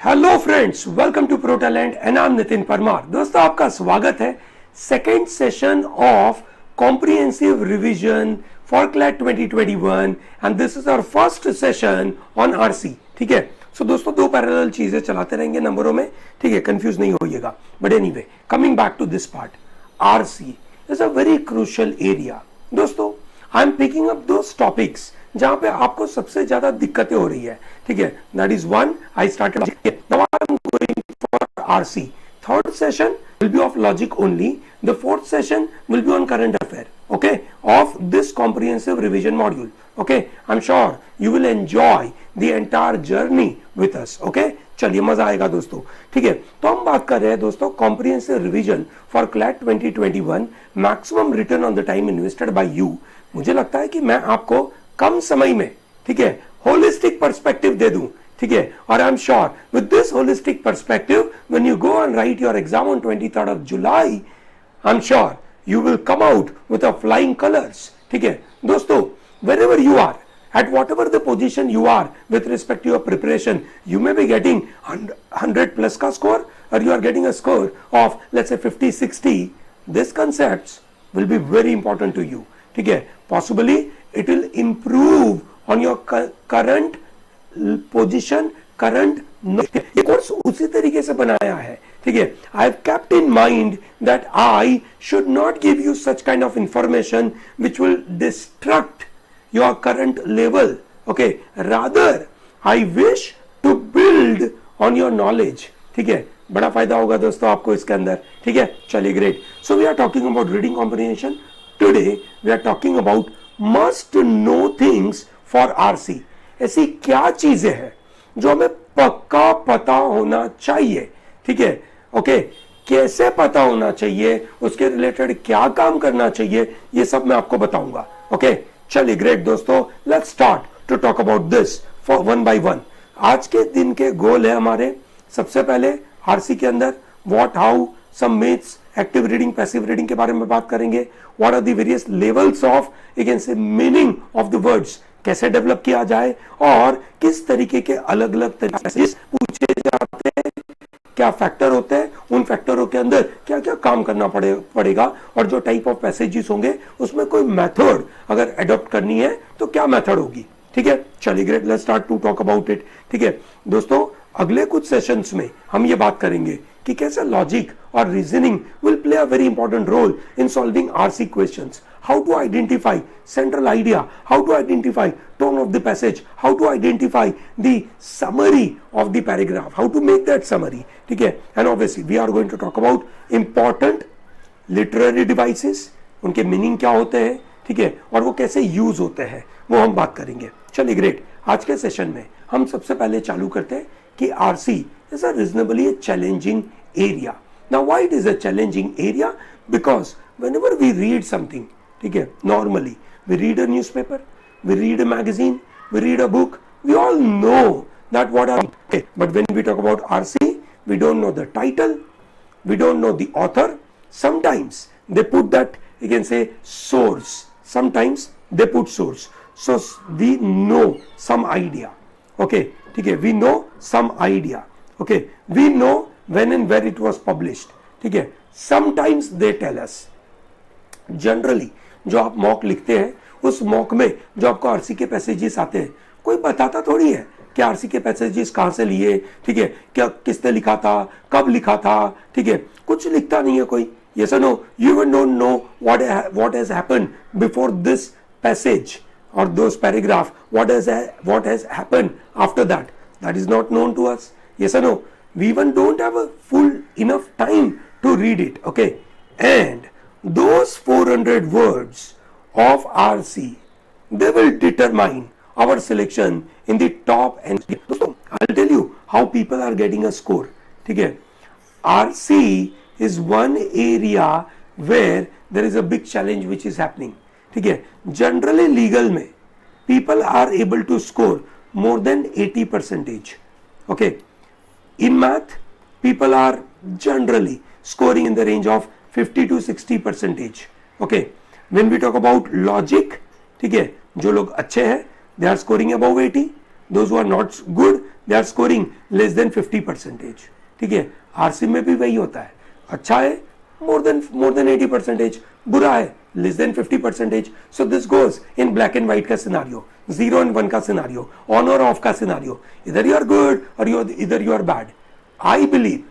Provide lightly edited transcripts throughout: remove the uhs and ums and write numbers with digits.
Hello friends, welcome to pro talent and I am Nitin Parmar. दोस्तों, आपका स्वागत है second session of comprehensive revision for CLAT 2021 and this is our first session on RC. ठीक है, so दोस्तों दो parallel चीजें चलाते रहेंगे नंबरों में, ठीक है, कंफ्यूज नहीं होइएगा। But anyway, coming back to this part, RC is a very crucial area. दोस्तों, I am picking up those topics जहां पे आपको सबसे ज्यादा दिक्कतें हो रही है। ठीक है, that is one I started, now I am going for RC. Third session will be of logic only. The fourth session will be on current affair, okay, of this comprehensive revision module. Okay, I'm sure you will enjoy the entire journey with us. Okay, चलिए मजा आएगा दोस्तों। ठीक है, तो हम बात कर रहे हैं दोस्तों comprehensive revision for CLAT 2021, maximum return on the time invested by you। मुझे लगता है कि मैं आपको कम समय में, ठीक है, होलिस्टिक पर्सपेक्टिव दे दूं। ठीक है, और I am sure with this holistic perspective when you go and right your exam on 23rd of July, I am sure you will come out with a flying colours. ठीक है दोस्तों, wherever you are, at whatever the position you are with respect to your preparation, you may be getting 100 plus ka score, or you are getting a score of let's say 50-60. These concepts will be very important to you. ठीक है, possibly it will improve on your current position, current. ये course उसी तरीके से बनाया है। ठीक है, I have kept in mind that I should not give you such kind of information which will distract your current level. Okay, rather I wish to build on your knowledge. ठीक है, बड़ा फायदा होगा दोस्तों आपको इसके अंदर। ठीक है, चलिए great. So we are talking about reading comprehension. Today we are talking about must know things for RC. ऐसी क्या चीजें हैं जो हमें पक्का पता होना चाहिए। ठीक है, ओके, कैसे पता होना चाहिए, उसके रिलेटेड क्या काम करना चाहिए, ये सब मैं आपको बताऊंगा। ओके, चलिए ग्रेट दोस्तों, let's start to talk about this for one by one. आज के दिन के गोल है हमारे, सबसे पहले आरसी के अंदर what, how, some myths, active reading, passive reading के बारे में बात करेंगे। What are the various levels of, you can say, meaning of the words, कैसे डेवलप किया जाए और किस तरीके के अलग अलग तरीके पूछे जाते हैं, क्या फैक्टर होते हैं, उन फैक्टरों के अंदर क्या क्या काम करना पड़ेगा, और जो टाइप ऑफ पैसेजेस होंगे उसमें कोई मेथड अगर अडॉप्ट करनी है तो क्या मेथड होगी। ठीक है, चलिए great, let's start to talk about it. ठीक है दोस्तों, अगले कुछ सेशंस में हम ये बात करेंगे कि कैसे लॉजिक और reasoning will play a very important role in solving RC questions. How to identify central idea, how to identify tone of the passage, how to identify the summary of the paragraph, how to make that summary. ठीक है, and obviously we are going to talk about important literary devices, उनके meaning क्या होते हैं, ठीक है, और वो कैसे यूज होते हैं, वो हम बात करेंगे। चलिए ग्रेट, आज के सेशन में हम सबसे पहले चालू करते हैं कि RC is a reasonably challenging area. Now why it is a challenging area? Because whenever we read something, ठीक है, normally we read a newspaper, we read a magazine, we read a book, we all know that what are, okay, but when we talk about RC, we don't know the title, we don't know the author. Sometimes they put that, you can say, source, sometimes they put source, so we know some idea. Okay, ठीक है, we know some idea. Okay, we know when and where it was published. ठीक है, sometimes they tell us. Generally जो आप mock लिखते हैं, उस mock में जो आपको आरसी के पैसेजेस आते हैं, कोई बताता थोड़ी है कि आरसी के पैसेजेस कहां से लिए, ठीक है, क्या किसने लिखा था, कब लिखा था, ठीक है, कुछ लिखता नहीं है कोई। यस और no, you even don't know what has happened before this passage और those paragraph, what has happened after that is not known to us. Yes और no, we even don't have a full enough time to read it. Okay, and those 400 words of RC, they will determine our selection in the top and दोस्तों, I'll tell you how people are getting a score. ठीक है, RC is one area where there is a big challenge which is happening. ठीक है, generally legal में people are able to score more than 80%. Okay, in math people are generally scoring in the range of 50 to 60%. Okay, when we talk about logic, ठीक है, जो लोग अच्छे हैं they are scoring above 80, those who are not good they are scoring less than 50%. ठीक है, RC में भी वही होता है. अच्छा है more than 80%, बुरा है less than 50%. So this goes in black and white का scenario, 0 and 1 का scenario, on or off का scenario. Either you are good or either you are bad. I believe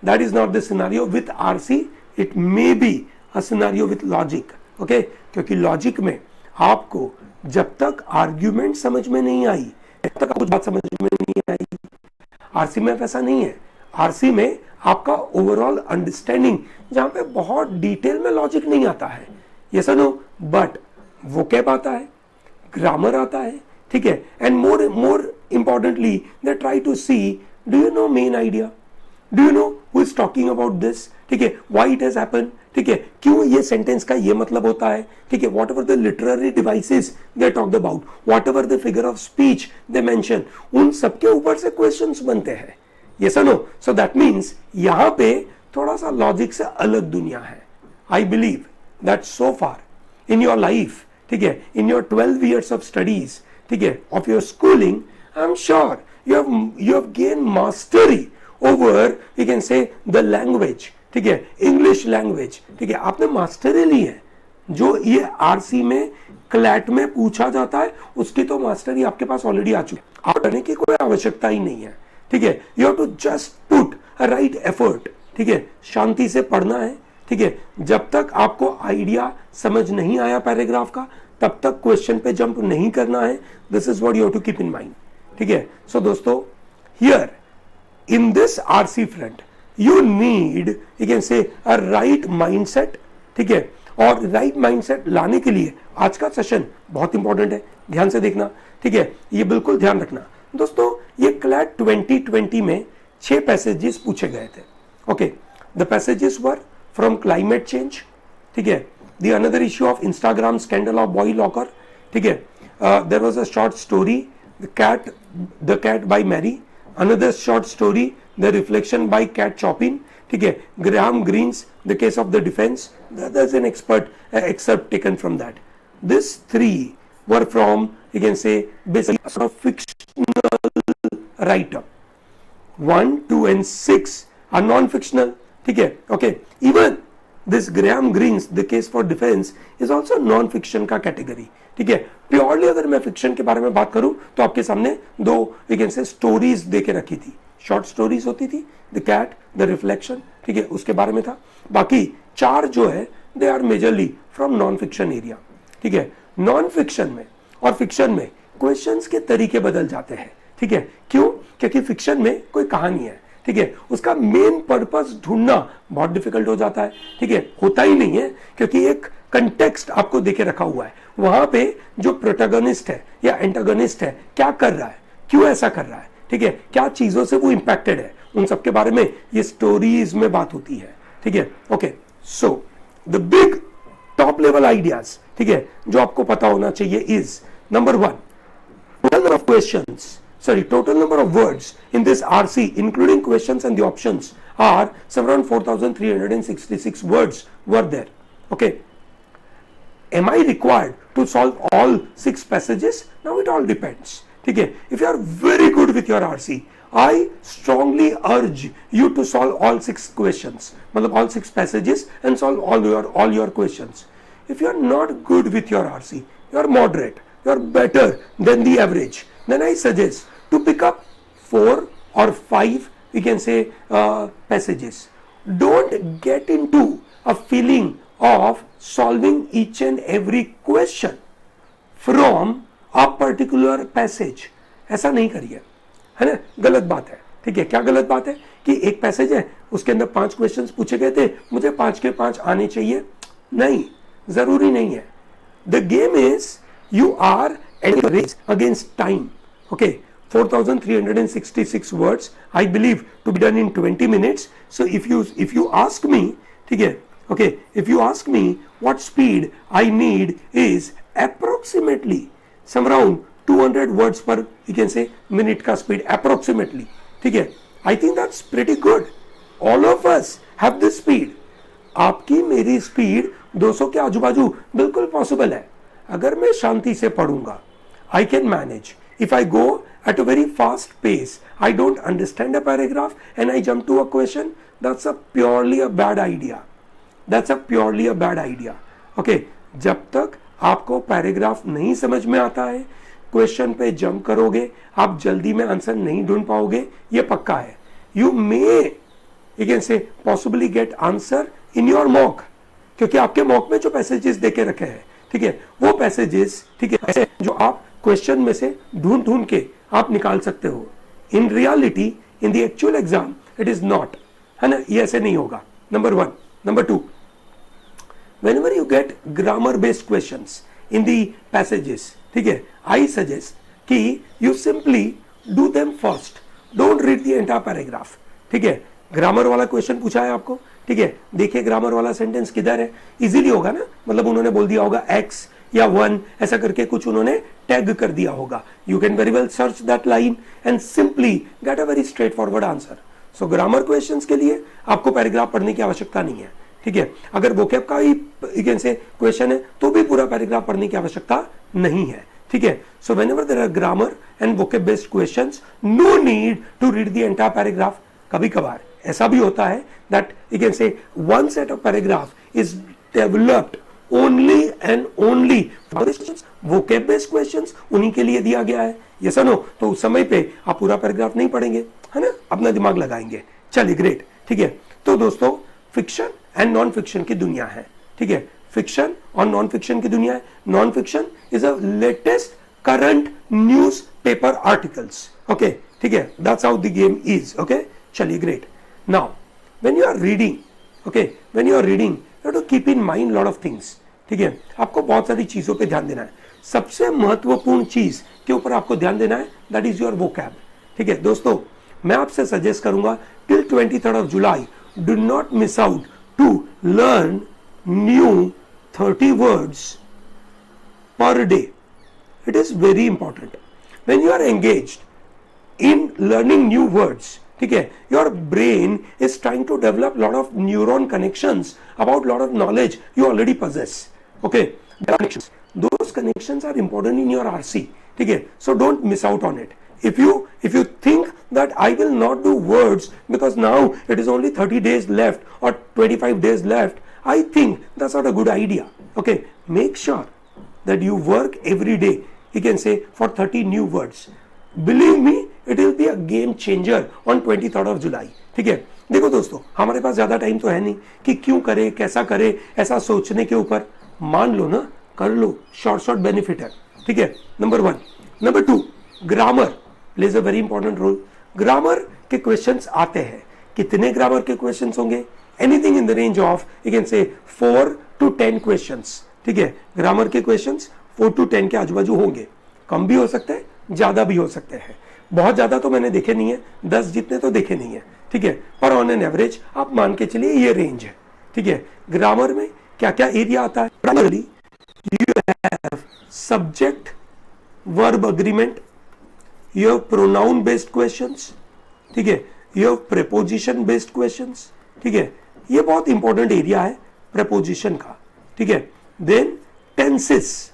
that is not the scenario with RC. It may be a scenario with logic. Okay, क्योंकि logic में आपको जब तक argument समझ में नहीं आई, तब तक कुछ बात समझ में नहीं आई. आरसी में वैसा नहीं है. आरसी में आपका ओवरऑल अंडरस्टैंडिंग, जहां पे बहुत डिटेल में लॉजिक नहीं आता है, यस नो, बट वोकैब आता है, ग्रामर आता है. ठीक है, and more importantly they try to see, do you know main idea, do you know who is talking about this. ठीक है, व्हाई इट हैज हैपेंड. ठीक है, क्यों ये सेंटेंस का ये मतलब होता है. ठीक है, what ever the literary devices they talked about, what ever the figure of speech they mention, उन सबके ऊपर से क्वेश्चंस बनते हैं. Yes or no? So that means यहां पे थोड़ा सा लॉजिक से अलग दुनिया है. I believe that so far in your life, ठीक है, in your 12 years of studies, ठीक है, of your schooling, I'm sure you have gained mastery over, you can say, the language. ठीक है, इंग्लिश लैंग्वेज. ठीक है, आपने मास्टरी ली है. जो ये आरसी में क्लैट में पूछा जाता है उसकी तो मास्टरी आपके पास ऑलरेडी आ चुकी है. आप करने की कोई आवश्यकता ही नहीं है. ठीक है, you have to just put a right effort. ठीक है, शांति से पढ़ना है. ठीक है, जब तक आपको आइडिया समझ नहीं आया पैराग्राफ का, तब तक क्वेश्चन पे जंप नहीं करना है. This is what you have to keep in mind. ठीक है, सो दोस्तों, here in this RC front you need, you can say, a right mindset. ठीक है, और राइट माइंडसेट लाने के लिए आज का सेशन बहुत इंपॉर्टेंट है. ध्यान से देखना. ठीक है, ये बिल्कुल ध्यान रखना. दोस्तों, ये क्लैट 2020 में 6 पैसेजेस पूछे गए थे. Okay, the passages were from climate change. ठीक है, the another issue of Instagram scandal of boy locker. ठीक है, there was a short story, the cat by Mary. Another short story, the reflection by Kate Chopin. ठीक है, Graham Greene's, the case of the defence. There is an excerpt taken from that. These 3 were from, you can say, basically sort of fictional write-up. 1, 2 and 6 are non-fictional. ठीक है, okay. Even this Graham Greene's The Case for Defense is also non-fiction का category. ठीक है, purely अगर मैं fiction के बारे में बात करूं तो आपके सामने 2, you can say, स्टोरीज देके रखी थी. शॉर्ट स्टोरीज होती थी, द कैट, द रिफ्लेक्शन. ठीक है, उसके बारे में था. बाकी 4 जो है they are majorly from non fiction area. ठीक है, नॉन फिक्शन में और फिक्शन में क्वेश्चंस के तरीके बदल जाते हैं. ठीक है, क्यों? क्योंकि फिक्शन में कोई कहानी है. ठीक है, उसका मेन पर्पस ढूंढना बहुत डिफिकल्ट हो जाता है. ठीक है, होता ही नहीं है, क्योंकि एक कंटेक्स्ट आपको देके रखा हुआ है. वहां पे जो प्रोटैगनिस्ट है या एंटागनिस्ट है क्या कर रहा है, क्यों ऐसा कर रहा है, ठीक है, क्या चीजों से वो इंपैक्टेड है, उन सब के बारे में ये स्टोरीज में बात होती है. ठीक है, okay. So the big top level ideas, ठीक है, जो आपको पता होना चाहिए is number 1, total number of questions, sorry, total number of words in this RC including questions and the options are around 4366 words were there. Okay, am I required to solve all 6 passages? Now it all depends. ठीक है, if you are very good with your RC, I strongly urge you to solve all 6 questions, मतलब all 6 passages and solve all your questions. If you are not good with your RC, you are moderate, you are better than the average, then I suggest to pick up 4 or 5, we can say, passages. Don't get into a feeling of solving each and every question from a particular passage. ऐसा नहीं करिए, है ना, गलत बात है. ठीक है, क्या गलत बात है कि एक पैसेज है उसके अंदर 5 क्वेश्चंस पूछे गए थे, मुझे 5 के 5 आने चाहिए. नहीं, जरूरी नहीं है. The game is you are at a race against time. Okay, 4366 words I believe to be done in 20 minutes. So if you ask me, ठीक है, okay, if you ask me what speed I need is approximately some around 200 words per, you can say, minute का speed approximately. ठीक है, I think that's pretty good. All of us have this speed. आपकी मेरी speed 200 के आजू बाजू बिल्कुल possible है. अगर मैं शांति से पढ़ूंगा, I can manage if I go at a very fast pace, I don't understand a paragraph and I jump to a question, that's a purely a bad idea. That's a purely a bad idea. Okay, जब तक आपको paragraph नहीं समझ में आता है, question पे jump करोगे, आप जल्दी में आंसर नहीं ढूंढ पाओगे, ये पक्का है. You may, you can say, possibly get answer in your mock, क्योंकि आपके मॉक में जो पैसेजेस देके रखे हैं, ठीक है, वो पैसेजेस, ठीक है, ऐसे जो आप क्वेश्चन में से ढूंढ ढूंढ के आप निकाल सकते हो. In reality, in the actual exam, it is not, है ना, ये ऐसे नहीं होगा. Number 1. Number 2, whenever you get grammar based questions in the passages, ठीक है, I suggest कि you simply do them first, don't read the entire paragraph. ठीक है, ग्रामर वाला क्वेश्चन पूछा है आपको, ठीक है, देखिए ग्रामर वाला सेंटेंस किधर है, इजीली होगा ना, मतलब उन्होंने बोल दिया होगा x या 1 ऐसा करके कुछ उन्होंने टैग कर दिया होगा. You can very well search that line and simply get a very straight forward answer. So grammar questions के लिए आपको पैराग्राफ पढ़ने की आवश्यकता नहीं है. ठीक है, अगर वोकैब का ही यू कैन से क्वेश्चन है तो भी पूरा पैराग्राफ पढ़ने की आवश्यकता नहीं है. ठीक है, so whenever there are grammar and vocab based questions, no need to read the entire paragraph. कभी कभार ऐसा भी होता है that you can say one set of paragraph is developed only and only for these questions, vocab based questions उन्हीं के लिए दिया गया है. yes or no? तो उस समय पे आप पूरा पैराग्राफ नहीं पढ़ेंगे, है ना, अपना दिमाग लगाएंगे. चलिए ग्रेट. ठीक है, तो दोस्तों फिक्शन एंड नॉन फिक्शन की दुनिया है. ठीक है, फिक्शन और नॉन फिक्शन की दुनिया है. Non fiction is a latest current newspaper articles. Okay, ठीक है, that's how the game is. Okay, चलिए great. Now when you are reading, okay, when you are reading to keep in mind lot of things. ठीक है, आपको बहुत सारी चीजों पे ध्यान देना है. सबसे महत्वपूर्ण चीज के ऊपर आपको ध्यान देना है, दैट इज योर वोकैब. ठीक है दोस्तों, मैं आपसे सजेस्ट करूंगा till 23rd of July, do not miss out to learn new 30 words per day. It is very important. When you are engaged in learning new words, ठीक है, your brain is trying to develop lot of neuron connections about lot of knowledge you already possess. Okay, connections, those connections are important in your RC. ठीक है, so don't miss out on it. If you think that I will not do words because now it is only 30 days left or 25 days left, I think that's not a good idea. Okay, make sure that you work every day, you can say, for 30 new words. Believe me, it will be a game changer on 23rd of July. ठीक है, देखो दोस्तों, हमारे पास ज्यादा time तो है नहीं कि क्यों करे, कैसा करे, ऐसा सोचने के ऊपर. मान लो ना, कर लो, शॉर्ट बेनिफिट है. ठीक है, number 1. Number 2, grammar plays a very important role. Grammar के क्वेश्चंस आते हैं. कितने ग्रामर के क्वेश्चंस होंगे? Anything in the range of you can say 4 to 10 questions. ठीक है, ग्रामर के क्वेश्चंस 4 to 10 के आजू बाजू होंगे. कम भी हो सकते हैं, ज्यादा भी हो सकते हैं. बहुत ज्यादा तो मैंने देखे नहीं है, 10 जितने तो देखे नहीं है. ठीक है, पर ऑन एन एवरेज आप मान के चलिए ये रेंज है. ठीक है, ग्रामर में क्या क्या एरिया आता है? Primarily you have subject verb agreement, you have pronoun based questions. ठीक है, you have preposition based questions. ठीक है, ये बहुत इंपॉर्टेंट एरिया है प्रेपोजिशन का. ठीक है, then tenses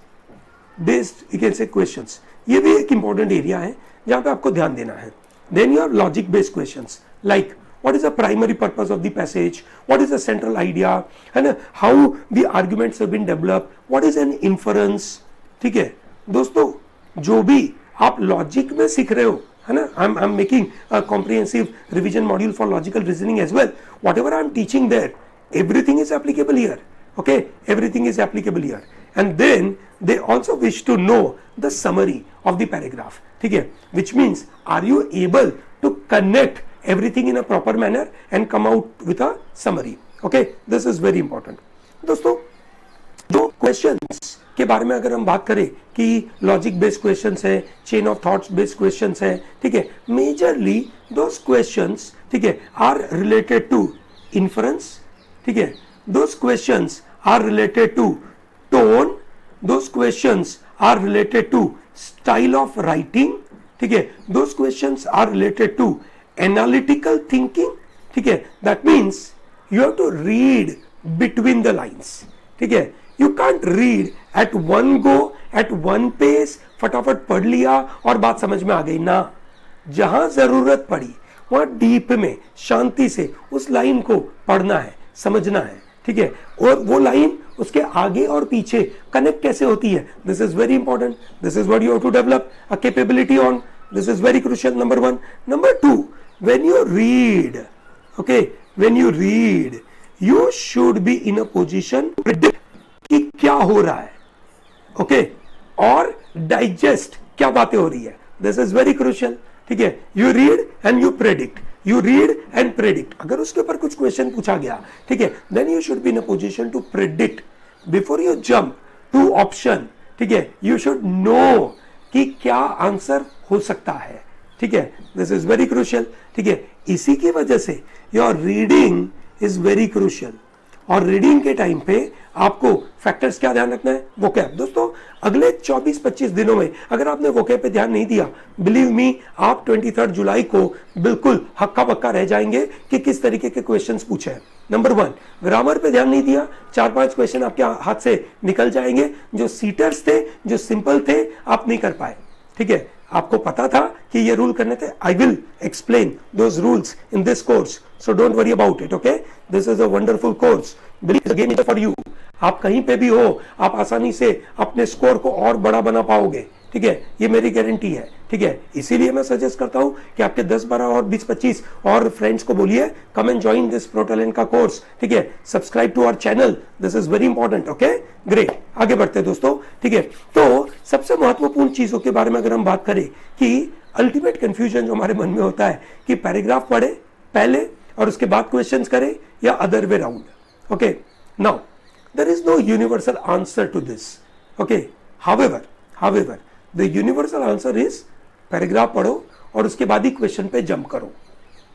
based you can say questions, ये भी एक इंपॉर्टेंट एरिया है जहां पे आपको ध्यान देना है. Then your logic based questions like what is the primary purpose of the passage, what is the central idea, है ना, how the arguments have been developed, what is an inference. ठीक है दोस्तों, जो भी आप लॉजिक में सीख रहे हो, है ना, I'm making a comprehensive revision module for logical reasoning as well. Whatever I'm teaching there, everything is applicable here. Okay, everything is applicable here. And then they also wish to know the summary of the paragraph. ठीक है, which means are you able to connect everything in a proper manner and come out with a summary. Okay, this is very important. दोस्तों, जो questions के बारे में अगर हम बात करें कि लॉजिक बेस्ड क्वेश्चंस है, chain of thoughts based questions है, ठीक है, मेजरली दोस क्वेश्चंस, ठीक है, आर रिलेटेड टू इन्फरेंस. ठीक है, those questions are related to tone, those questions are related to style of writing. ठीक है, those questions are related to analytical thinking. ठीक है, that means you have to read between the lines. ठीक है, you can't read at one go at one pace फटाफट पढ़ लिया और बात समझ में आ गई ना, जहां जरूरत पड़ी वहां डीप में शांति से उस लाइन को पढ़ना है, समझना है, ठीक है। और वो लाइन उसके आगे और पीछे कनेक्ट कैसे होती है, this is very important, this is what you have to develop a capability on, this is very crucial, number one. Number two, when you read, okay, when you read you should be in a position predict कि क्या हो रहा है, okay, और digest क्या बातें हो रही है, दिस इज वेरी क्रूशियल, ठीक है। You read and you predict, you read and predict, अगर उसके ऊपर कुछ क्वेश्चन पूछा गया, ठीक है, then you should be in a position to predict before you jump to option, ठीक है। यू शुड नो कि क्या आंसर हो सकता है, ठीक है, दिस इज वेरी क्रूशियल, ठीक है। इसी की वजह से your reading is very crucial, और रीडिंग के टाइम पे आपको फैक्टर्स क्या ध्यान रखना है, वोकैब। दोस्तों अगले 24-25 दिनों में अगर आपने वोकैब पे ध्यान नहीं दिया, बिलीव मी, आप 23 जुलाई को बिल्कुल हक्का बक्का रह जाएंगे कि किस तरीके के क्वेश्चंस पूछे हैं। नंबर वन, ग्रामर पे ध्यान नहीं दिया, 4-5 क्वेश्चन आपके हाथ से निकल जाएंगे, जो सीटर्स थे, जो सिंपल थे, आप नहीं कर पाए, ठीक है। आपको पता था कि ये रूल करने थे, I will explain those rules in this course, so don't worry about it, okay. This is a wonderful course, believe the game is for you. आप कहीं पे भी हो, आप आसानी से अपने स्कोर को और बड़ा बना पाओगे, ठीक है, ये मेरी गारंटी है, ठीक है। इसीलिए मैं सजेस्ट करता हूं कि आपके 10-12 और 20-25 और फ्रेंड्स को बोलिए, come and join this pro talent का कोर्स, ठीक है। Subscribe to our channel, this is very important, okay, great. आगे बढ़ते हैं दोस्तों, ठीक है। तो सबसे महत्वपूर्ण चीजों के बारे में अगर हम बात करें कि अल्टीमेट कंफ्यूजन जो हमारे मन में होता है कि पैराग्राफ पढ़े पहले और उसके बाद क्वेश्चंस करे या other way round, okay. Now there is no universal answer to this, okay, however the universal answer is paragraph पढ़ो और उसके बाद ही क्वेश्चन पे जंप करो,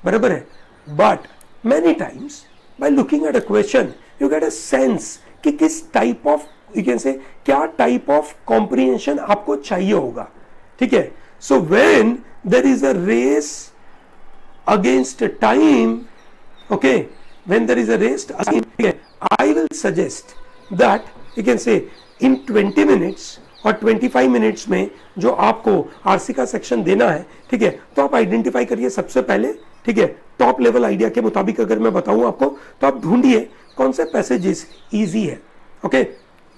बराबर है। But many times by looking at a question you get a sense कि किस type of, you can say, क्या टाइप ऑफ कॉम्प्रिहेंशन आपको चाहिए होगा, ठीक है। सो when there is a race against time, okay, when there is a race against, okay, I will suggest that you can say in 20 minutes और 25 minutes में जो आपको आरसी का सेक्शन देना है, ठीक है, तो आप आइडेंटिफाई करिए सबसे पहले, ठीक है। टॉप लेवल आइडिया के मुताबिक अगर मैं बताऊं आपको, तो आप ढूंढिए कौन से पैसेजेस इजी है, ओके।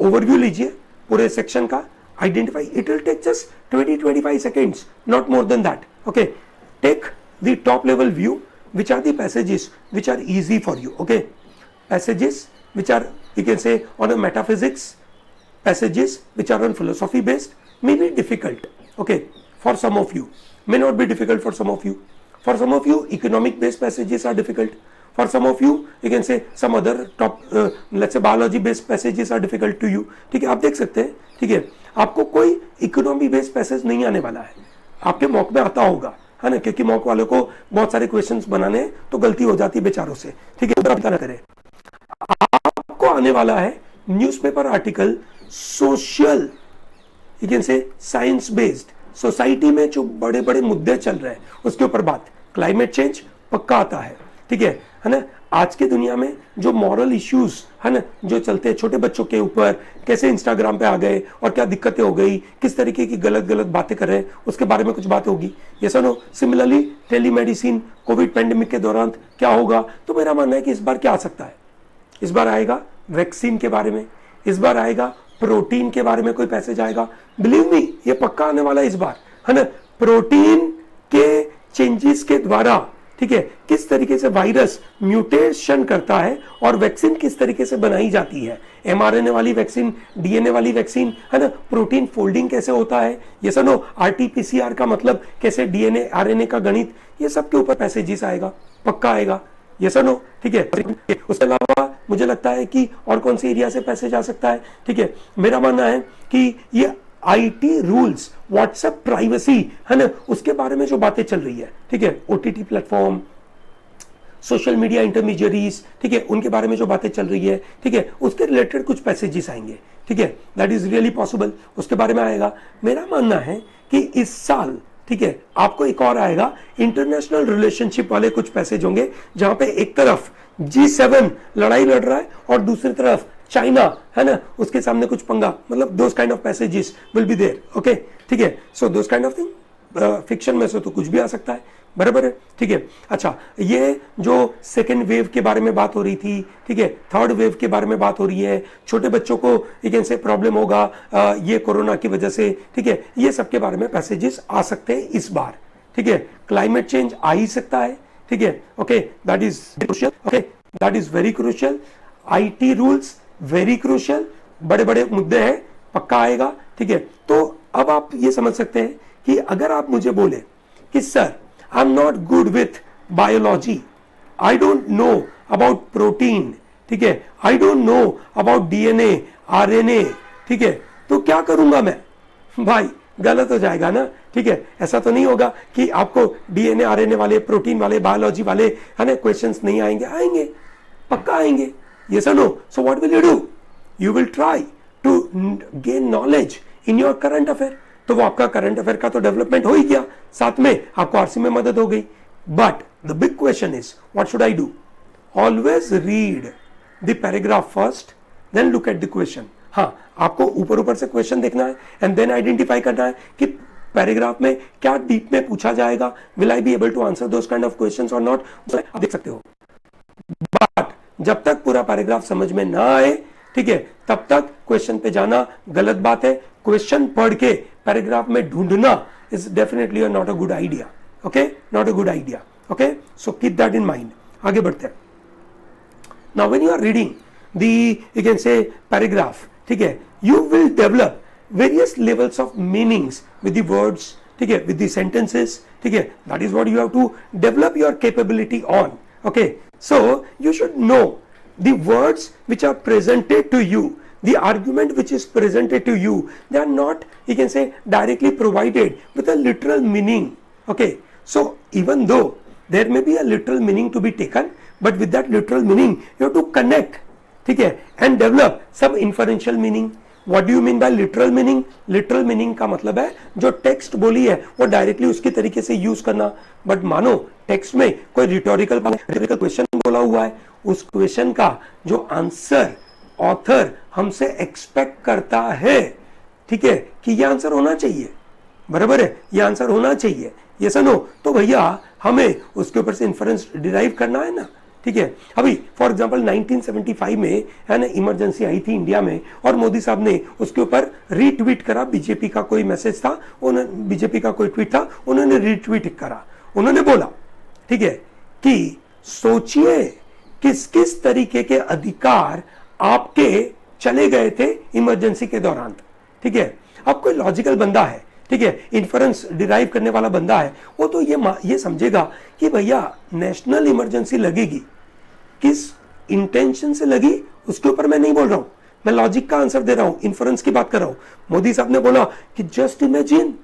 ओवरव्यू लीजिए पूरे सेक्शन का, identify, it will take just 20-25 seconds, not more than that, okay. Take the top level view, which are the passages which are easy for you, okay, passages which are, you can say, on a metaphysics, passages which are on philosophy based, may be difficult, okay, for some of you, may not be difficult for some of you, for some of you economic based passages are difficult, for some of you, you can say, some other top let's say biology based passages are difficult to you, ठीक है। आप देख सकते हैं, ठीक है, आपको कोई इकोनॉमी बेस्ड पैसेज नहीं आने वाला है, आपके मॉक में आता होगा, है ना, क्योंकि मॉक वालों को बहुत सारे क्वेश्चंस बनाने हैं तो गलती हो जाती है बेचारों से, ठीक है, ना करें। आपको आने वाला है newspaper article, social, you can से साइंस बेस्ड, सोसाइटी में जो बड़े बड़े मुद्दे चल रहे हैं उसके ऊपर बात, क्लाइमेट चेंज पक्का आता है, ठीक है ना। आज के दुनिया में जो मॉरल इश्यूज है ना जो चलते हैं छोटे बच्चों के ऊपर, कैसे इंस्टाग्राम पे आ गए और क्या दिक्कतें हो गई, किस तरीके की गलत गलत बातें कर रहे हैं, उसके बारे में कुछ बात होगी, ये सुनो। सिमिलरली टेलीमेडिसिन, कोविड पेंडेमिक के दौरान क्या होगा, तो मेरा मानना है कि इस बार क्या आ सकता है, इस बार आएगा वैक्सीन के बारे में, इस बार आएगा प्रोटीन के बारे में कोई पैसेज आएगा, बिलीव मी ये पक्का आने वाला है इस बार, है ना। प्रोटीन के चेंजेस के द्वारा, ठीक है, किस तरीके से वायरस म्यूटेशन करता है और वैक्सीन किस तरीके से बनाई जाती है, एमआरएनए वाली वैक्सीन, डीएनए वाली वैक्सीन, है ना, प्रोटीन फोल्डिंग कैसे होता है, ये सुनो, आरटीपीसीआर का मतलब कैसे, डीएनए आरएनए का गणित, ये सब के ऊपर पैसेजेस आएगा, पक्का आएगा, ये सुनो, ठीक है। उसके अलावा मुझे लगता है कि और कौन से एरिया से पैसेज आ सकता है, ठीक है। मेरा मानना है कि ये आईटी रूल्स, व्हाट्सएप प्राइवेसी, है ना, उसके बारे में जो बातें चल रही है, ठीक है, OTT platform, social media intermediaries, ठीक है, उनके बारे में जो बातें चल रही है, ठीक है, उसके रिलेटेड कुछ पैसेजेस आएंगे, ठीक है, दैट इज रियली पॉसिबल, उसके बारे में आएगा। मेरा मानना है कि इस साल, ठीक है, आपको एक और आएगा, इंटरनेशनल रिलेशनशिप वाले कुछ पैसेज होंगे, जहां पे एक तरफ G7 लड़ाई लड़ रहा है और दूसरी तरफ चाइना, है ना, उसके सामने कुछ पंगा, मतलब those kind of passages will be there, okay, ठीक है। So those kind of thing, fiction में से तो कुछ भी आ सकता है, बराबर है, ठीक है। अच्छा, ये जो सेकेंड वेव के बारे में बात हो रही थी, ठीक है, थर्ड वेव के बारे में बात हो रही है, छोटे बच्चों को यू कैन से प्रॉब्लम होगा ये कोरोना की वजह से, ठीक है, ये सब के बारे में पैसेजेस आ सकते हैं इस बार, ठीक है। क्लाइमेट चेंज आ ही सकता है, ठीक है, okay, that is crucial, okay, that is very crucial. IT rules very crucial, बड़े बड़े मुद्दे हैं, पक्का आएगा, ठीक है। तो अब आप ये समझ सकते हैं कि अगर आप मुझे बोले कि sir I am not good with biology, I don't know about protein, ठीक है, I don't know about DNA RNA, ठीक है, तो क्या करूंगा मैं? भाई गलत हो जाएगा ना, ठीक है। ऐसा तो नहीं होगा कि आपको डीएनए आरएनए वाले, प्रोटीन वाले, बायोलॉजी वाले, है ना, क्वेश्चंस नहीं आएंगे, आएंगे, पक्का आएंगे, यस और no. So what will you do? You will try to gain knowledge in your current affair. तो वो आपका करंट अफेयर का तो डेवलपमेंट हो ही गया, साथ में आपको आरसी में मदद हो गई। But the big question is what should I do? Always read the paragraph first, then look at the question. हाँ, आपको ऊपर ऊपर से क्वेश्चन देखना है एंड देन आइडेंटिफाई करना है कि पैराग्राफ में क्या डीप में पूछा जाएगा, will I be able to answer those kind of questions और नॉट, आप देख सकते हो। बट जब तक पूरा पैराग्राफ समझ में ना आए, ठीक है, तब तक क्वेश्चन पे जाना गलत बात है। क्वेश्चन पढ़ के पैराग्राफ में ढूंढना is definitely not a good idea, okay, not a good idea, okay. So keep that in mind. आगे बढ़ते हैं। Now when you are reading the, you can say paragraph, ठीक है, you will develop various levels of meanings with the words, ठीक है, with the sentences, ठीक है, that is what you have to develop your capability on, okay. So you should know the words which are presented to you, the argument which is presented to you, they are not, you can say, directly provided with a literal meaning, okay. So even though there may be a literal meaning to be taken, but with that literal meaning you have to connect, ठीक है, and develop some inferential meaning. What do you mean by literal meaning? Literal meaning का मतलब है जो text बोली है वो directly उसकी तरीके से यूज करना। बट मानो टेक्स्ट में कोई रिटोरिकल क्वेश्चन बोला हुआ है, उस क्वेश्चन का जो आंसर ऑथर हमसे एक्सपेक्ट करता है, ठीक है, कि ये आंसर होना चाहिए, बराबर है, ये आंसर होना चाहिए, ये सुनो, तो भैया हमें उसके ऊपर से इन्फरेंस डिराइव करना है ना, ठीक है। अभी फॉर एग्जांपल 1975 में, है ना, इमरजेंसी आई थी इंडिया में और मोदी साहब ने उसके ऊपर रीट्वीट करा, बीजेपी का कोई मैसेज था, बीजेपी का कोई ट्वीट था, उन्होंने रीट्वीट करा, उन्होंने बोला, ठीक है, कि सोचिए किस किस तरीके के अधिकार आपके चले गए थे इमरजेंसी के दौरान, ठीक है। अब कोई लॉजिकल बंदा है, ठीक है, इन्फ्रेंस डिराइव करने वाला बंदा है, वो तो ये समझेगा कि भैया नेशनल इमरजेंसी लगेगी, किस इंटेंशन से लगी उसके ऊपर मैं नहीं बोल रहा हूं, मैं लॉजिक का आंसर दे रहा हूं, इन्फ्रेंस की बात कर रहा हूं। मोदी साहब ने बोला कि जस्ट इमेजिन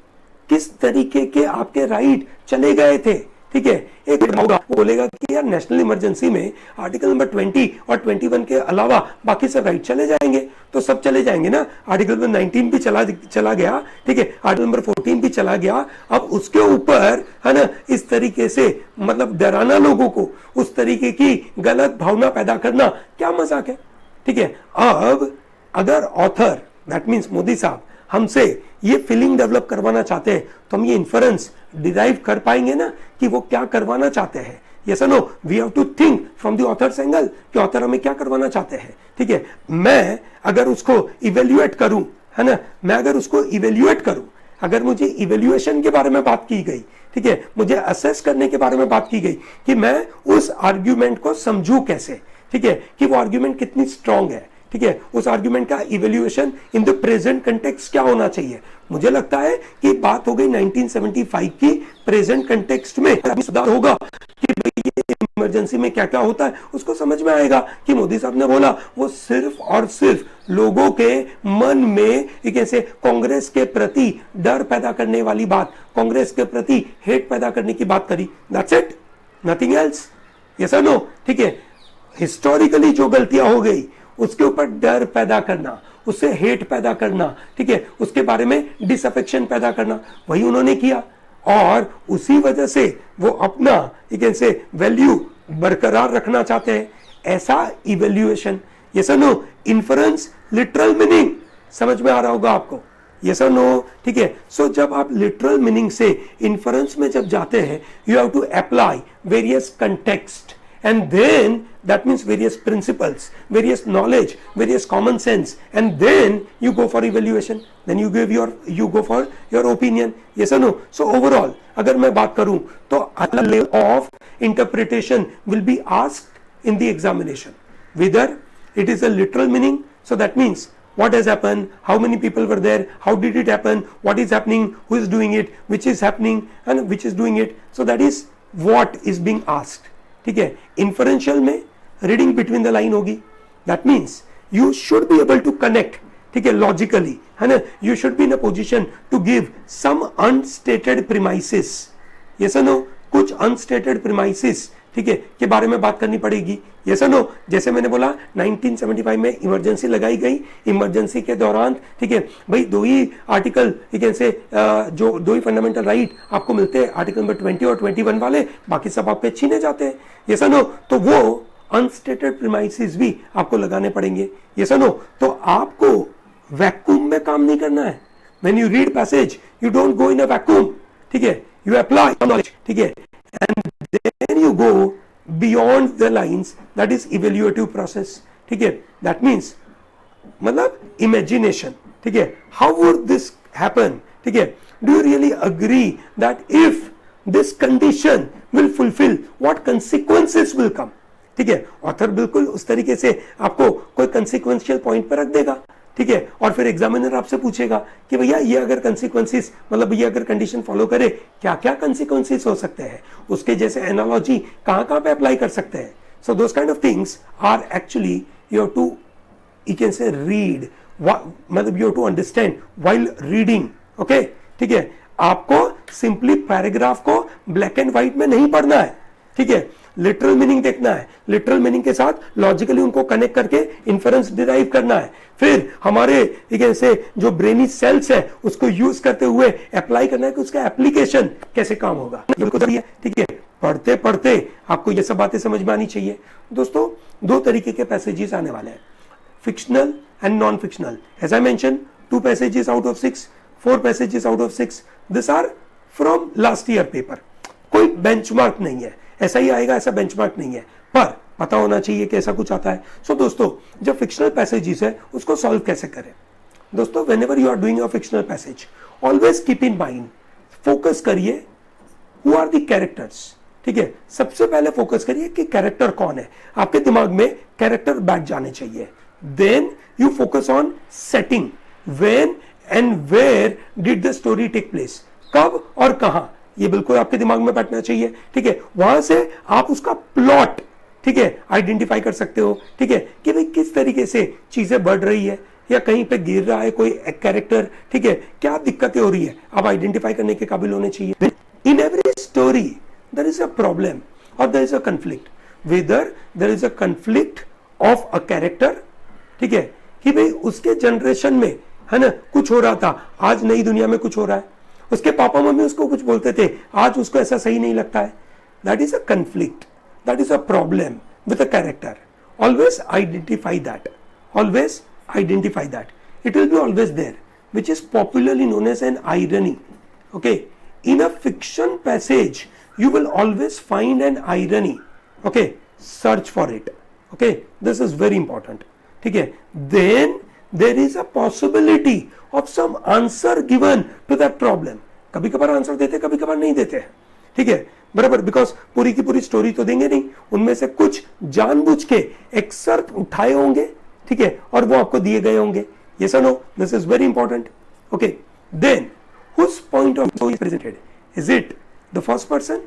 किस तरीके के आपके राइट चले गए थे, ठीक है। एक होगा वो बोलेगा कि यार नेशनल इमरजेंसी में आर्टिकल नंबर 20 और 21 के अलावा बाकी सब राइट चले जाएंगे, तो सब चले जाएंगे ना, आर्टिकल नंबर 19 भी चला गया, ठीक है, आर्टिकल नंबर 14 भी चला गया। अब उसके ऊपर, है ना, इस तरीके से मतलब डराना लोगों को, उस तरीके की गलत भावना पैदा करना, क्या मजाक है, ठीक है। अब अगर ऑथर, दैट मीन्स मोदी साहब, हमसे ये फीलिंग डेवलप करवाना चाहते हैं, तो हम ये इन्फरेंस डिराइव कर पाएंगे ना कि वो क्या करवाना चाहते हैं। यस और no, we have to think from the author's angle कि ऑथर हमें क्या करवाना चाहते हैं, ठीक है। मैं अगर उसको इवेल्युएट करूं, है ना, मैं अगर उसको इवेल्युएट करूं, अगर मुझे इवेल्युएशन के बारे में बात की गई, ठीक है, मुझे असेस करने के बारे में बात की गई कि मैं उस आर्ग्यूमेंट को समझूं कैसे, ठीक है, कि वो आर्ग्यूमेंट कितनी स्ट्रांग है, ठीक है, उस आर्ग्यूमेंट का evaluation in the present context क्या होना चाहिए। मुझे लगता है कि बात हो गई 1975 की, प्रेजेंट कंटेक्स्ट में अभी सुधार होगा कि इमरजेंसी में क्या क्या होता है, उसको समझ में आएगा कि मोदी साहब ने बोला वो सिर्फ और सिर्फ लोगों के मन में कैसे कांग्रेस के प्रति डर पैदा करने वाली बात, कांग्रेस के प्रति हेट पैदा करने की बात करी, that's it, nothing else. Yes और नो, ठीक है। हिस्टोरिकली जो गलतियां हो गई उसके ऊपर डर पैदा करना, उससे हेट पैदा करना, ठीक है, उसके बारे में डिसअफेक्शन पैदा करना, वही उन्होंने किया और उसी वजह से वो अपना वैल्यू बरकरार रखना चाहते हैं। ऐसा इवेल्युएशन यस और नो? इन्फरेंस लिटरल मीनिंग समझ में आ रहा होगा आपको, यस और नो? ठीक है, सो जब आप लिटरल मीनिंग से इन्फरेंस में जब जाते हैं, you have to apply various context and then that means various principles, various knowledge, various common sense, and then you go for evaluation, then you go for your opinion, yes or no? So overall अगर मैं बात करूं तो a level of interpretation will be asked in the examination, whether it is a literal meaning, so that means what has happened, how many people were there, how did it happen, what is happening, who is doing it, which is happening and which is doing it, so that is what is being asked. ठीक है, inferential में reading between the line होगी, that means you should be able to connect, ठीक है, logically, है ना? You should be in a position to give some unstated premises, yes और no? कुछ अनस्टेटेड प्रीमाइसिस, ठीक है, के बारे में बात करनी पड़ेगी, यस और नो? जैसे मैंने बोला 1975 में इमरजेंसी लगाई गई, इमरजेंसी के दौरान, ठीक है भाई, दो ही आर्टिकल, ठीक है, से जो दो ही फंडामेंटल राइट आपको मिलते हैं, आर्टिकल नंबर 20 और 21 वाले, बाकी सब आपके छीने जाते हैं, यस और नो? तो वो अनस्टेटेड प्रीमाइसिस भी आपको लगाने पड़ेंगे, यस और नो? तो आपको वैक्यूम में काम नहीं करना है. When you read passage you don't go in a vacuum, ठीक है, यू अप्लाई नॉलेज, ठीक है, and then you go beyond the lines, that is evaluative process, ठीक है, that means मतलब imagination, ठीक है, how would this happen, ठीक है, do you really agree that if this condition will fulfill, what consequences will come, ठीक है, author बिल्कुल उस तरीके से आपको कोई कंसिक्वेंशियल पॉइंट पर रख देगा, ठीक है, और फिर एग्जामिनर आपसे पूछेगा कि भैया ये अगर कंसिक्वेंसेस, मतलब ये अगर कंडीशन फॉलो करे क्या क्या कंसिक्वेंसेस हो सकते हैं, उसके जैसे एनालॉजी कहां कहां पे अप्लाई कर सकते हैं. So those kind of things are actually you have to, you can say read, मतलब you have to understand while reading, okay, ठीक है. आपको सिंपली पैराग्राफ को ब्लैक एंड व्हाइट में नहीं पढ़ना है, ठीक है, लिटरल मीनिंग देखना है, लिटरल मीनिंग के साथ लॉजिकली उनको कनेक्ट करके इन्फरेंस डिराइव करना है, फिर हमारे, ठीक है, से जो ब्रेनी सेल्स है उसको यूज करते हुए अप्लाई करना है कि उसका एप्लीकेशन कैसे काम होगा, बिल्कुल सही है, ठीक है. पढ़ते पढ़ते आपको ये सब बातें समझ में आनी चाहिए. दोस्तों दो तरीके के पैसेजेस आने वाले हैं, fictional and non fictional. As I mention 2 passages out of 6, 4 passages out of 6, this are from last year paper. कोई बेंचमार्क नहीं है, ऐसा ही आएगा ऐसा बेंचमार्क नहीं है, पर पता होना चाहिए कि ऐसा कुछ आता है. सो दोस्तों जब फिक्शनल पैसेजेस है उसको सॉल्व कैसे करें. दोस्तों whenever you are doing a fictional passage, always keep in mind, focus करिए हु आर द कैरेक्टर्स, ठीक है. सबसे पहले फोकस करिए कि कैरेक्टर कौन है, आपके दिमाग में कैरेक्टर बैठ जाने चाहिए. Then you focus on setting, when and where did the story take place, कब और कहां, ये बिल्कुल आपके दिमाग में बैठना चाहिए, ठीक है. वहां से आप उसका प्लॉट, ठीक है, आइडेंटिफाई कर सकते हो, ठीक है, कि भाई किस तरीके से चीजें बढ़ रही है या कहीं पे गिर रहा है कोई कैरेक्टर, ठीक है, क्या दिक्कतें हो रही है, आप आइडेंटिफाई करने के काबिल होने चाहिए. In every story there is a problem और there is a conflict, whether there is a conflict of a character, ठीक है, कि भाई उसके जनरेशन में, है ना, कुछ हो रहा था, आज नई दुनिया में कुछ हो रहा है, उसके पापा मम्मी उसको कुछ बोलते थे, आज उसको ऐसा सही नहीं लगता है. That is a conflict, that is a problem with a character. Always identify that, always identify that. It will be always there, which is popularly known as an irony. Okay, in a fiction passage you will always find an irony. Okay, search for it. Okay, this is very important. ठीक है, then there is a possibility of some answer given to that problem. कभी कभार answer देते, कभी कभार नहीं देते हैं, ठीक है, बराबर, बिकॉज पूरी की पूरी स्टोरी तो देंगे नहीं, उनमें से कुछ जानबूझ के एक्सर्ट उठाए होंगे, ठीक है, और वो आपको दिए गए होंगे. Yes or no? This is very important. Okay, then whose point of view is presented? Is it the first person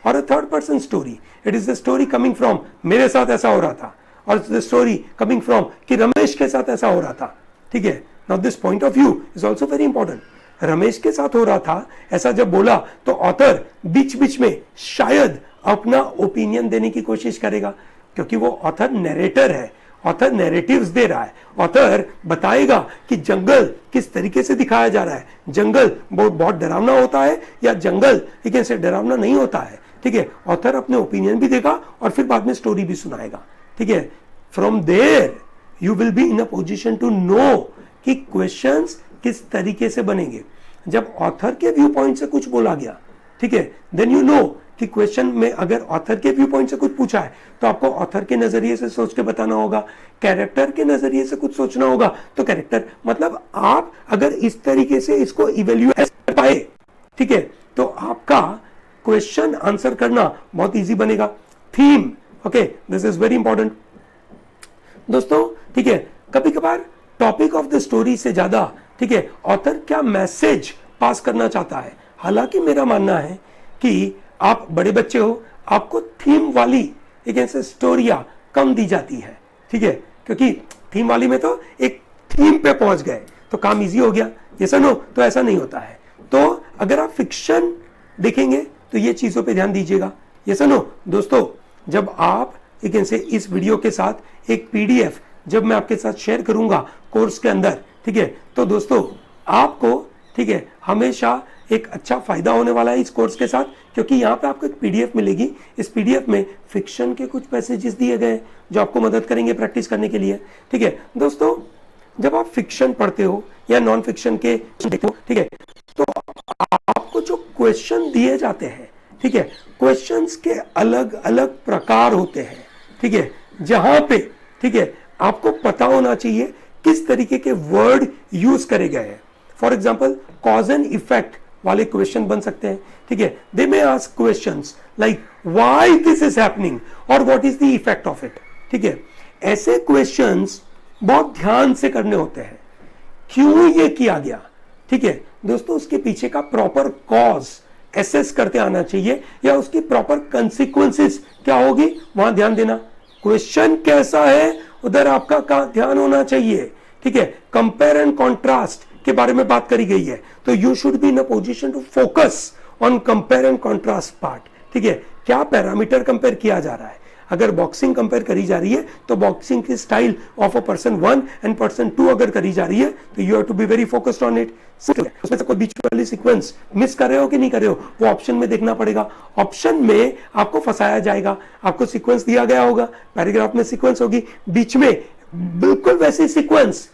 or a third person story? It is the story coming from मेरे साथ ऐसा हो रहा था, और the story coming from कि रमेश के साथ ऐसा हो रहा था, ठीक है. Now this point of view is also very important. Ramesh के साथ हो रहा था ऐसा जब बोला तो ऑथर बीच बीच में शायद अपना ओपिनियन देने की कोशिश करेगा, क्योंकि वो ऑथर नैरेटर है, ऑथर नैरेटिव्स दे रहा है, ऑथर बताएगा कि जंगल किस तरीके से दिखाया जा रहा है, जंगल बहुत डरावना होता है या जंगल ठीक है से डरावना नहीं होता है, ठीक है. ऑथर अपने ओपिनियन भी देगा और फिर बाद में स्टोरी भी सुनाएगा, ठीक है. From there you will be in a position to know कि क्वेश्चंस किस तरीके से बनेंगे। जब ऑथर के व्यू पॉइंट से कुछ बोला गया, ठीक है, देन यू नो कि क्वेश्चन में अगर ऑथर के व्यू पॉइंट से कुछ पूछा है तो आपको ऑथर के नजरिए से सोच के बताना होगा, कैरेक्टर के नजरिए से कुछ सोचना होगा तो कैरेक्टर, मतलब आप अगर इस तरीके से इसको इवेल्युएट कर पाए, ठीक है, तो आपका क्वेश्चन आंसर करना बहुत इजी बनेगा। Theme, okay, this is very important दोस्तों, ठीक है। कभी कभार टॉपिक ऑफ द स्टोरी से ज्यादा, ठीक है, ऑथर क्या मैसेज पास करना चाहता है। हालांकि मेरा मानना है कि आप बड़े बच्चे हो, आपको थीम वाली एक ऐसे स्टोरियां कम दी जाती है, ठीक है, क्योंकि थीम वाली में तो एक थीम पे पहुंच गए तो काम इजी हो गया, ये सुनो, तो ऐसा नहीं होता है। तो अगर आप फिक्शन देखेंगे तो ये चीजों पे ध्यान दीजिएगा। ये सुनो दोस्तों, जब आप एक ऐसे इस वीडियो के साथ एक पीडीएफ जब मैं आपके साथ शेयर करूंगा कोर्स के अंदर, ठीक है, तो दोस्तों आपको, ठीक है, हमेशा एक अच्छा फायदा होने वाला है इस कोर्स के साथ, क्योंकि यहाँ पे आपको एक पीडीएफ मिलेगी। इस पीडीएफ में फिक्शन के कुछ पैसेजेस दिए गए जो आपको मदद करेंगे प्रैक्टिस करने के लिए, ठीक है दोस्तों। जब आप फिक्शन पढ़ते हो या नॉन फिक्शन के देखते हो, ठीक है, तो आपको जो क्वेश्चन दिए जाते हैं, ठीक है, क्वेश्चंस के अलग अलग प्रकार होते हैं, ठीक है, जहां पे, ठीक है, आपको पता होना चाहिए किस तरीके के वर्ड यूज करे गए हैं। For example cause and effect वाले क्वेश्चन बन सकते हैं, ठीक है। They may ask questions like why this is happening और what is the effect of it, ठीक है। ऐसे क्वेश्चंस बहुत ध्यान से करने होते हैं, क्यों ये किया गया, ठीक है दोस्तों, उसके पीछे का प्रॉपर कॉज एसेस करते आना चाहिए, या उसकी प्रॉपर कंसिक्वेंसेस क्या होगी वहां ध्यान देना। क्वेश्चन कैसा है उधर आपका ध्यान होना चाहिए, ठीक है। कंपेयर एंड कॉन्ट्रास्ट के बारे में बात करी गई है, तो you should be in a position to focus on compare and contrast part, ठीक है। क्या पैरामीटर कंपेयर किया जा रहा है। अगर बॉक्सिंग कंपेयर करी जा रही है तो बॉक्सिंग की style of a person 1 and person 2 अगर करी जा रही है तो you have to be very focused on it. उसमें से कोई बीच वाली सीक्वेंस मिस कर रहे हो कि नहीं कर रहे हो, वो ऑप्शन में देखना पड़ेगा। ऑप्शन में आपको फंसाया जाएगा, आपको सीक्वेंस दिया गया होगा, पैराग्राफ में सीक्वेंस होगी, बीच में बिल्कुल वैसी सीक्वेंस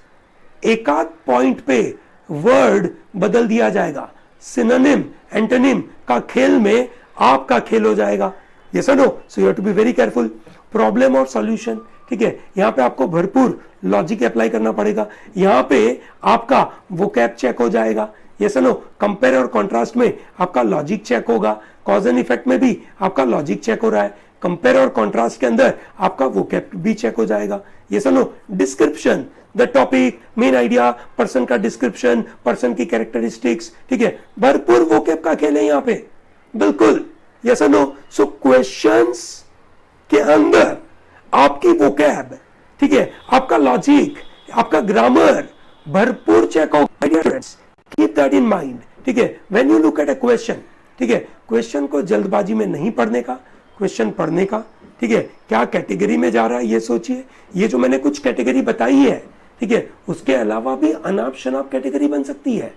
एकाध पॉइंट पे वर्ड बदल दिया जाएगा। सिनोनिम एंटोनिम का खेल में आपका खेल हो जाएगा। ये सुनो, so you have to be very careful. Problem और सॉल्यूशन, ठीक है, यहां पे आपको भरपूर लॉजिक अप्लाई करना पड़ेगा। यहां पे आपका वोकैब चेक हो जाएगा। ये सुनो, कंपेयर और कॉन्ट्रास्ट में आपका लॉजिक चेक होगा, कॉज एंड इफेक्ट में भी आपका लॉजिक चेक हो रहा है, कंपेयर और कॉन्ट्रास्ट के अंदर आपका वोकैब भी चेक हो जाएगा। ये सुनो, description, the topic, main idea, person का डिस्क्रिप्शन, पर्सन की कैरेक्टरिस्टिक्स, ठीक है, भरपूर वोकैब का खेल है यहाँ पे, बिल्कुल। यस और नो। सो क्वेश्चंस के अंदर आपकी वोकैब, ठीक है, आपका लॉजिक, आपका ग्रामर भरपूर चेक होगा। कीप दैट इन माइंड, ठीक है, when you look at a question, ठीक है, क्वेश्चन को जल्दबाजी में नहीं पढ़ने का, क्वेश्चन पढ़ने का, ठीक है, क्या कैटेगरी में जा रहा है ये सोचिए। ये जो मैंने कुछ कैटेगरी बताई है, ठीक है, उसके अलावा भी अनाप शनाप कैटेगरी बन सकती है।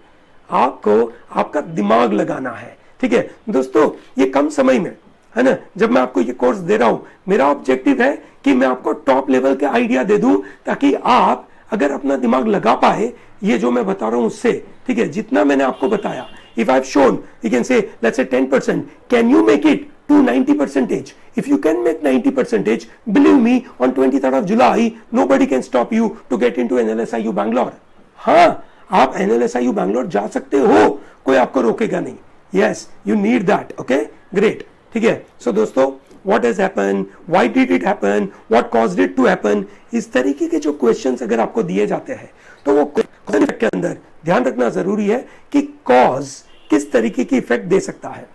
आपको आपका दिमाग लगाना है, ठीक है दोस्तों। ये कम समय में है ना, जब मैं आपको ये कोर्स दे रहा हूं, मेरा ऑब्जेक्टिव है कि मैं आपको टॉप लेवल के आइडिया दे दूं, ताकि आप अगर अपना दिमाग लगा पाए ये जो मैं बता रहा हूं उससे, ठीक है, जितना मैंने आपको बताया, if I have shown, you can से let's say 10%, can you make it to 90%? If you can make 90%, believe me, on 23rd of July, nobody can stop you to get into NLSIU Bangalore. हाँ, आप NLSIU Bangalore जा सकते हो, कोई आपको रोकेगा नहीं। Yes, you need that. Okay, great. ठीक है। So दोस्तों, what has happened? Why did it happen? What caused it to happen? इस तरीके के जो क्वेश्चंस अगर आपको दिए जाते हैं, तो वो कॉज के अंदर ध्यान रखना जरूरी है कि कॉज किस तरीके की इफेक्ट दे सकता है,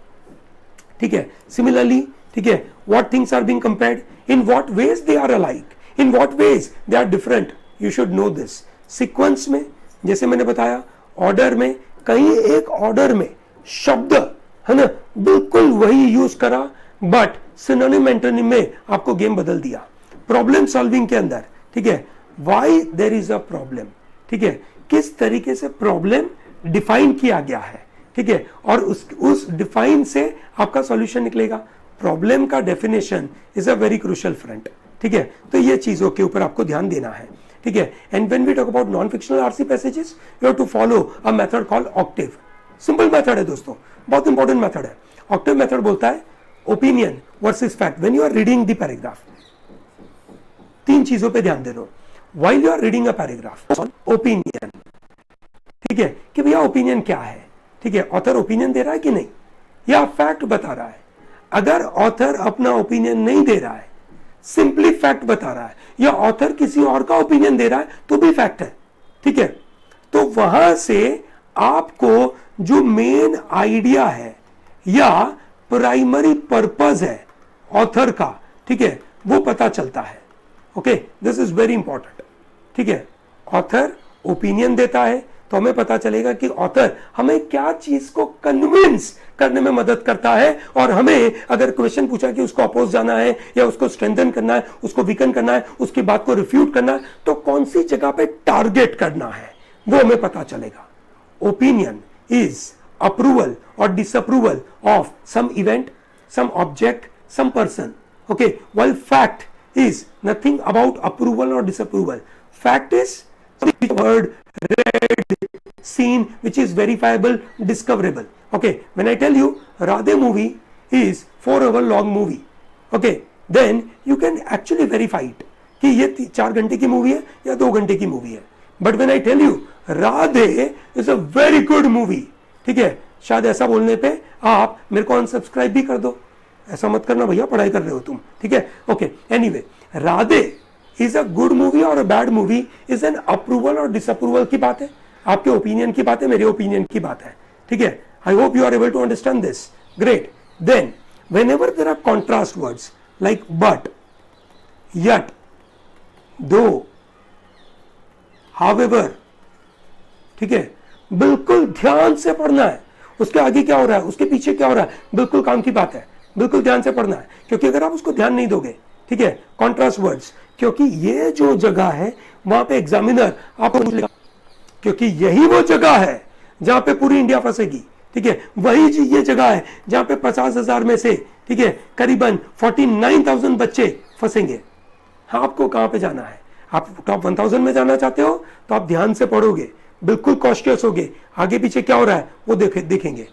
ठीक है। सिमिलरली, ठीक है, what things are being compared, in what ways they are alike, in what ways they are different, you should know this. Sequence में जैसे मैंने बताया, ऑर्डर में कहीं एक ऑर्डर में शब्द है ना बिल्कुल वही यूज करा, बट सिनोनिम एंटोनिम में आपको गेम बदल दिया। प्रॉब्लम सॉल्विंग के अंदर, ठीक है, why there is a problem, ठीक है, किस तरीके से प्रॉब्लम डिफाइन किया गया है, ठीक है, और उस डिफाइन से आपका सॉल्यूशन निकलेगा। प्रॉब्लम का definition is a very crucial front, ठीक है, तो ये चीजों के ऊपर आपको ध्यान देना है, ठीक ठीक है. And when we talk about non fictional RC passages you have to follow a method called octave. Simple method है दोस्तों, बहुत इंपॉर्टेंट मेथड है. ऑक्टेव मेथड बोलता है opinion versus fact. When you are reading the paragraph, तीन चीजों पे ध्यान दे दो. While you are reading a paragraph, opinion, ठीक है, कि भैया ओपिनियन क्या है, ठीक है, ऑथर ओपिनियन दे रहा है कि नहीं, या फैक्ट बता रहा है. अगर ऑथर अपना ओपिनियन नहीं दे रहा है, सिंपली फैक्ट बता रहा है, या ऑथर किसी और का ओपिनियन दे रहा है तो भी फैक्ट है, ठीक है. तो वहां से आपको जो मेन आइडिया है या प्राइमरी पर्पस है ऑथर का, ठीक है, वो पता चलता है. Okay, this is very important, ठीक है. ऑथर ओपिनियन देता है तो हमें पता चलेगा कि ऑथर हमें क्या चीज को कन्विंस करने में मदद करता है, और हमें अगर क्वेश्चन पूछा कि उसको अपोज जाना है या उसको स्ट्रेंथन करना है, उसको वीकन करना है, उसकी बात को रिफ्यूट करना है, तो कौन सी जगह पे टारगेट करना है वो हमें पता चलेगा. ओपिनियन इज अप्रूवल और disapproval of some event, some object, some person. Okay, while fact is nothing about approval और disapproval. Fact is word, read, seen, which is verifiable, discoverable. Okay, when I tell you Radhe movie is 4-hour long movie, okay, then you can actually verify it कि ये 4 घंटे की movie है या 2 घंटे की movie है. But when I tell you Radhe is a very good movie, ठीक है, शायद ऐसा बोलने पे आप मेरे को अनसब्सक्राइब भी कर दो. ऐसा मत करना भैया, पढ़ाई कर रहे हो तुम, ठीक है. Okay, anyway, Radhe is a good movie और a bad movie is an approval और डिसअप्रूवल की बात है. आपके ओपिनियन की बात है, मेरे ओपिनियन की बात है, ठीक है. I hope you are able to understand this. Great. Then whenever there are contrast words like but, yet, though, however, ठीक है, बिल्कुल ध्यान से पढ़ना है. उसके आगे क्या हो रहा है, उसके पीछे क्या हो रहा है, बिल्कुल काम की बात है, बिल्कुल ध्यान से पढ़ना है. क्योंकि अगर आप उसको ध्यान नहीं दोगे, ठीक है, कॉन्ट्रास्ट वर्ड्स, क्योंकि ये जो जगह है वहां पे एग्जामिनर आपको पूछेगा, क्योंकि यही वो जगह है जहां पे पूरी इंडिया फंसेगी, ठीक है. वही ये जगह है जहां पे 50,000 में से, ठीक है, करीबन 49,000 बच्चे फंसेंगे. हाँ, आपको कहां पे जाना है, आप टॉप 1000 में जाना चाहते हो तो आप ध्यान से पढ़ोगे, बिल्कुल कॉशियस होगे, आगे पीछे क्या हो रहा है वो देखेंगे.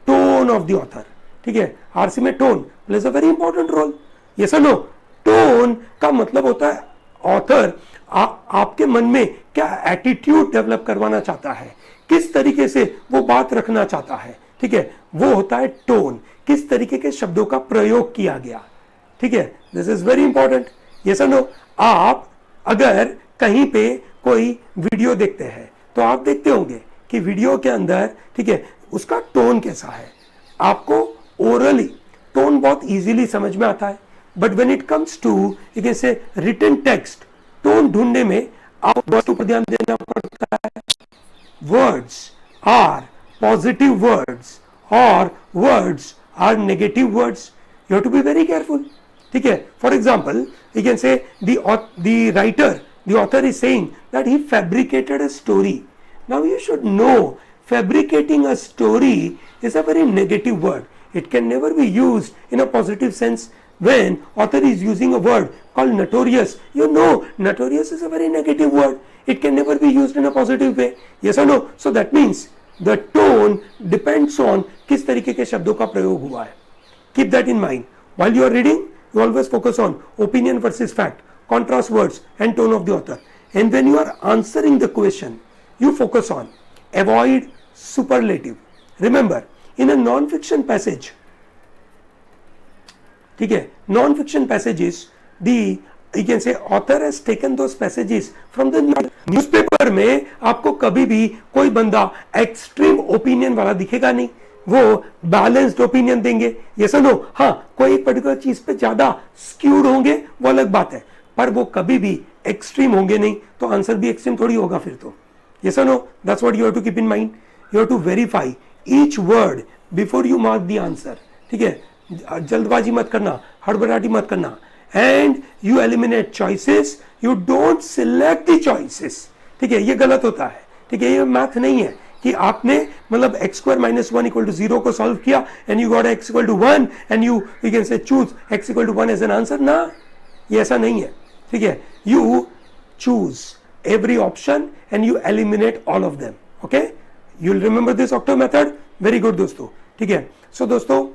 टोन ऑफ द ऑथर, ठीक है, आरसी में tone plays a very important role. Yes और नो? टोन का मतलब होता है ऑथर आपके मन में क्या एटीट्यूड डेवलप करवाना चाहता है, किस तरीके से वो बात रखना चाहता है, ठीक है, वो होता है टोन. किस तरीके के शब्दों का प्रयोग किया गया, ठीक है, this is very important. Yes और नो? आप अगर कहीं पे कोई वीडियो देखते हैं तो आप देखते होंगे कि वीडियो के अंदर, ठीक है, उसका टोन कैसा है. आपको ओरली टोन बहुत इजीली समझ में आता है, but when it comes to you can say written text, tone ढूंढने में आप वस्तु पर ध्यान देना पड़ता है. वर्ड्स आर पॉजिटिव वर्ड्स और words are negative words. You have to be very careful, ठीक है. For example you can say the writer, the author is saying that he fabricated a story. Now you should know fabricating a story is a very negative word. It can never be used in a positive sense. When author is using a word called notorious, you know notorious is a very negative word. It can never be used in a positive way. Yes or no? So that means the tone depends on किस तरीके के शब्दों का प्रयोग हुआ है. Keep that in mind. While you are reading, you always focus on opinion versus fact, contrast words and tone of the author. And when you are answering the question, you focus on avoid superlative. Remember, in a non-fiction passage, ठीक है, non-fiction passages, you can say author has taken those passages from the newspaper. में आपको कभी भी कोई बंदा extreme opinion वाला दिखेगा नहीं, वो बैलेंस्ड ओपिनियन देंगे. यस और नो? हाँ, कोई एक पर्टिकुलर चीज पे ज्यादा स्क्यूड होंगे वो अलग बात है, पर वो कभी भी एक्सट्रीम होंगे नहीं, तो आंसर भी एक्सट्रीम थोड़ी होगा फिर तो. यस और no? That's what you have to keep in mind. You have to verify each word before you mark the answer, ठीक है. जल्दबाजी मत करना, हड़बड़ाहटी मत करना. And you eliminate choices, you don't select the choices, ठीक है. ये गलत होता है, ठीक है. ये मैथ नहीं है कि आपने मतलब x square minus 1 equal to 0 को सॉल्व किया and you got x equal to 1 and you can say choose x equal to 1 as an answer. ना, ये ऐसा नहीं है, ठीक है. You choose every option and you eliminate all of them. Okay, you'll remember this octo method. Very good दोस्तों. ठीक है. So दोस्तों,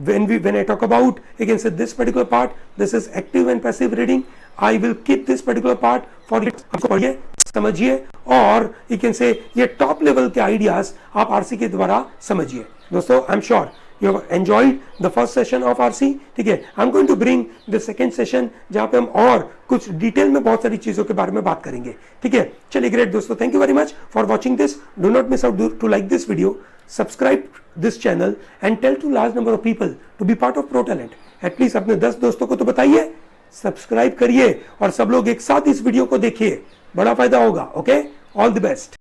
when I talk about, you can say this particular part, this is active and passive reading. I will keep this particular part for you. पढ़िए, समझिए, और you can say ये top level के ideas आप RC के द्वारा समझिए. दोस्तों, I'm sure you have enjoyed the first session of RC. ठीक है. I'm going to bring the second session जहाँ पे हम और कुछ डिटेल में बहुत सारी चीजों के बारे में बात करेंगे. ठीक है. चलिए, ग्रेट दोस्तों. Thank you very much for watching this. Do not miss out to like this video. Subscribe this channel and tell to large number of people to be part of Pro Talent. At least अपने 10 दोस्तों को तो बताइए, subscribe करिए और सब लोग एक साथ इस वीडियो को देखिए. बड़ा फायदा होगा. Okay, all the best.